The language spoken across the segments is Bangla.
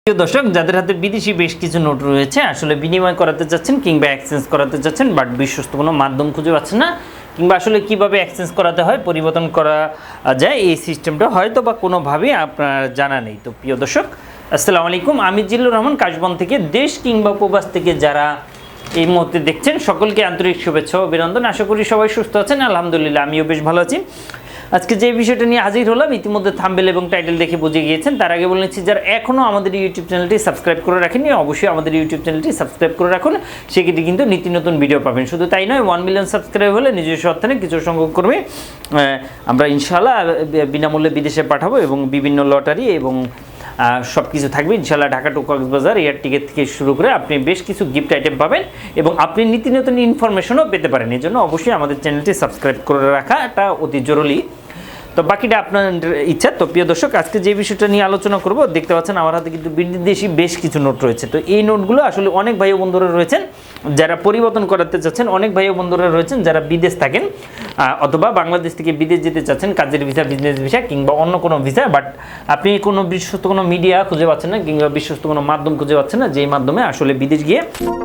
প্রিয় দর্শক, যাদের হাতে বিদেশি বেশ কিছু নোট রয়েছে, আসলে বিনিময় করাতে চাচ্ছেন কিংবা এক্সচেঞ্জ করাতে চাচ্ছেন, বাট বিশ্বস্ত কোনো মাধ্যম খুঁজে পাচ্ছেন না, কিংবা আসলে কিভাবে এক্সচেঞ্জ করাতে হয়, পরিবর্তন করা যায়, এই সিস্টেমটা হয়তো বা কোনোভাবেই আপনার জানা নেই। তো প্রিয় দর্শক, আসসালামু আলাইকুম, আমি জিল্লুর রহমান কাশবন থেকে। দেশ কিংবা প্রবাস থেকে যারা এই মুহূর্তে দেখছেন, সকলকে আন্তরিক শুভেচ্ছা ও অভিনন্দন। আশা করি সবাই সুস্থ আছেন। আলহামদুলিল্লাহ, আমিও বেশ ভালো আছি। আজকে যে বিষয়টা নিয়ে হাজির হলাম, ইতিমধ্যে থাম্বনেল এবং টাইটেল দেখে বুঝে গিয়েছেন। তার আগে বলে নিচ্ছি, যারা এখনও আমাদের ইউটিউব চ্যানেলটি সাবস্ক্রাইব করে রাখেননি, অবশ্যই আমাদের ইউটিউব চ্যানেলটি সাবস্ক্রাইব করে রাখুন। সেক্ষেত্রে কিন্তু নিত্য নতুন ভিডিও পাবেন। শুধু তাই নয়, 1 মিলিয়ন সাবস্ক্রাইব হলে নিজস্ব অর্থায়নে কিছু সংখ্যক কর্মী আমরা ইনশাআল্লাহ বিনামূল্যে বিদেশে পাঠাবো, এবং বিভিন্ন লটারি এবং সব কিছু থাকবে ইনশাআল্লাহ। Dhaka to Cox's Bazar air ticket থেকে শুরু করে আপনি বেশ কিছু গিফট আইটেম পাবেন, এবং আপনি নিত্য নতুন ইনফরমেশনও পেতে পারেন। এই জন্য অবশ্যই আমাদের চ্যানেলটি সাবস্ক্রাইব করে রাখা এটা অতি জরুরি। তো বাকিটা আপনার ইচ্ছা। তো প্রিয় দর্শক, আজকে যে বিষয়টা নিয়ে আলোচনা করব, দেখতে পাচ্ছেন আমার হাতে কিন্তু বিদেশি বেশ কিছু নোট রয়েছে। তো এই নোটগুলো আসলে অনেক ভাই বন্ধুরা রয়েছেন যারা পরিবর্তন করাতে চাচ্ছেন, অনেক ভাই বন্ধুরা রয়েছেন যারা বিদেশ থাকেন অথবা বাংলাদেশ থেকে বিদেশ যেতে চাচ্ছেন, কাজের ভিসা, বিজনেস ভিসা কিংবা অন্য কোনো ভিসা, বাট আপনি কোনো বিশ্বস্ত কোনো মিডিয়া খুঁজে পাচ্ছেন না কিংবা বিশ্বস্ত কোনো মাধ্যম খুঁজে পাচ্ছেন না, যেই মাধ্যমে আসলে বিদেশ গিয়ে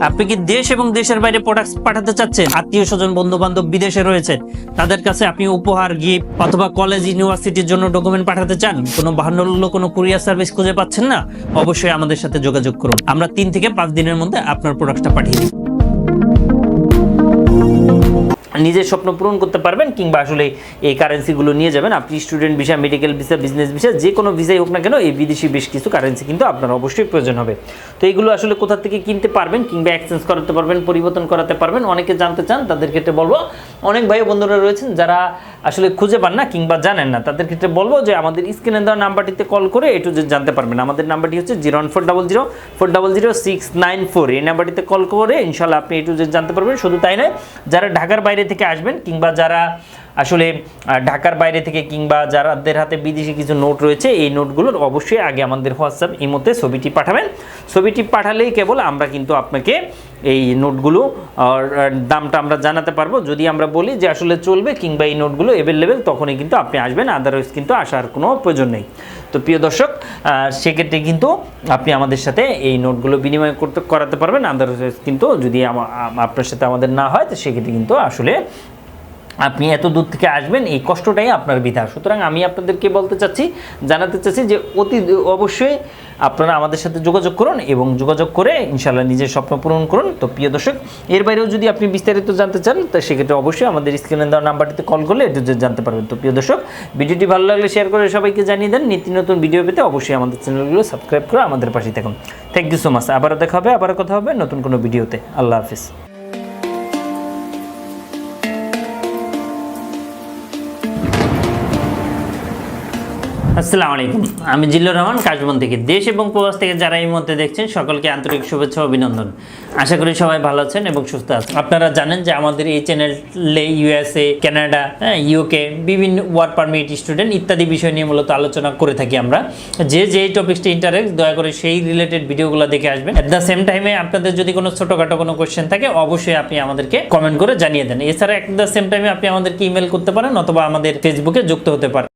আপনি কি দেশ এবং দেশের বাইরে প্রোডাক্ট পাঠাতে চাচ্ছেন। আত্মীয় স্বজন, বন্ধু বান্ধব বিদেশে রয়েছে, তাদের কাছে আপনি উপহার, গিফট অথবা কলেজ, ইউনিভার্সিটির জন্য ডকুমেন্ট পাঠাতে চান, কোনো বাহান্ন কোনো কুরিয়ার সার্ভিস খুঁজে পাচ্ছেন না, অবশ্যই আমাদের সাথে যোগাযোগ করুন। আমরা 3 থেকে 5 দিনের মধ্যে আপনার প্রোডাক্টটা পাঠিয়ে দিই। নিজের স্বপ্ন পূরণ করতে পারবেন, কিংবা আসলে এই কারেন্সিগুলো নিয়ে যাবেন। আপনি student visa, medical visa, business visa, যে কোনো ভিসাই হোক না কেন, এই বিদেশি বেশ কিছু কারেন্সি কিন্তু আপনার অবশ্যই প্রয়োজন হবে। তো এইগুলো আসলে কোথা থেকে কিনতে পারবেন কিংবা এক্সচেঞ্জ করাতে পারবেন, পরিবর্তন করাতে পারবেন, অনেকে জানতে চান। তাদের ক্ষেত্রে বলবো, অনেক ভাই বন্ধুরা রয়েছেন যারা আসলে খুঁজে পান না কিংবা জানেন না, তাদের ক্ষেত্রে বলবো যে আমাদের স্ক্রিনে দেওয়া নাম্বারটিতে কল করে একটু জানতে পারবেন। আমাদের নাম্বারটি হচ্ছে 01400400694। এই নাম্বারটিতে কল করে ইনশাল্লাহ আপনি একটু জানতে পারবেন। শুধু তাই নয়, যারা ঢাকার বাইরে থেকে আসবেন কিংবা যারা আসলে ঢাকার বাইরে থেকে কিংবা যাদের হাতে বিদেশি কিছু নোট রয়েছে, এই নোটগুলোর অবশ্যই আগে আমাদের হোয়াটসঅ্যাপ ইমোতে ছবিটি পাঠাবেন। ছবিটি পাঠালেই কেবল আমরা কিন্তু আপনাকে এই নোটগুলো দামটা আমরা জানাতে পারবো। যদি আমরা বলি যে আসলে চলবে কিংবা এই নোটগুলো অ্যাভেলেবেল, তখনই কিন্তু আপনি আসবেন, আদারওয়াইজ কিন্তু আসার কোনো প্রয়োজন নেই। তো প্রিয় দর্শক, সেক্ষেত্রে কিন্তু আপনি আমাদের সাথে এই নোটগুলো বিনিময় করাতে পারবেন। আদারওয়াইজ কিন্তু যদি আপনার সাথে আমাদের না হয়, তো সেক্ষেত্রে কিন্তু আসলে আপনি এত দূর থেকে আসবেন, এই কষ্টটাই আপনার বৃথা। সুতরাং আমি আপনাদেরকে জানাতে চাচ্ছি যে অতি অবশ্যই আপনারা আমাদের সাথে যোগাযোগ করুন, এবং যোগাযোগ করে ইনশাআল্লাহ নিজের স্বপ্ন পূরণ করুন। তো প্রিয় দর্শক, এর বাইরেও যদি আপনি বিস্তারিত জানতে চান, তো সেক্ষেত্রে অবশ্যই আমাদের স্ক্রিনে দেওয়া নাম্বারটিতে কল করলে একটু জানতে পারবেন। তো প্রিয় দর্শক, ভিডিওটি ভালো লাগলে শেয়ার করে সবাইকে জানিয়ে দেন। নিত্য নতুন ভিডিও পেতে অবশ্যই আমাদের চ্যানেলগুলো সাবস্ক্রাইব করে আমাদের পাশে থাকুন। Thank you so much. আবারও দেখা হবে, আবারও কথা হবে নতুন কোনো ভিডিওতে। আল্লাহ হাফিজ। আসসালামু আলাইকুম, আমি জিল্লুর রহমান কাশবন থেকে। দেশ এবং প্রবাস থেকে যারা এই মুহূর্তে দেখছেন, সকলকে আন্তরিক শুভেচ্ছা ও অভিনন্দন। আশা করি সবাই ভালো আছেন এবং সুস্থ আছেন। আপনারা জানেন যে আমাদের এই চ্যানেলে USA, কানাডা, UK, বিভিন্ন ওয়ার্ক পারমিট, স্টুডেন্ট ইত্যাদি বিষয় নিয়ে মূলত আলোচনা করে থাকি আমরা। যেই টপিকসটি ইন্টারেস্ট, দয়া করে সেই রিলেটেড ভিডিওগুলো দেখে আসবেন। অ্যাট দ্য সেম টাইমে আপনাদের যদি কোনো ছোটোখাটো কোনো কোয়েশ্চেন থাকে, অবশ্যই আপনি আমাদেরকে কমেন্ট করে জানিয়ে দেন। এছাড়া অ্যাট দ্য সেম টাইমে আপনি আমাদেরকে ইমেল করতে পারেন অথবা আমাদের ফেসবুকে যুক্ত হতে পারেন।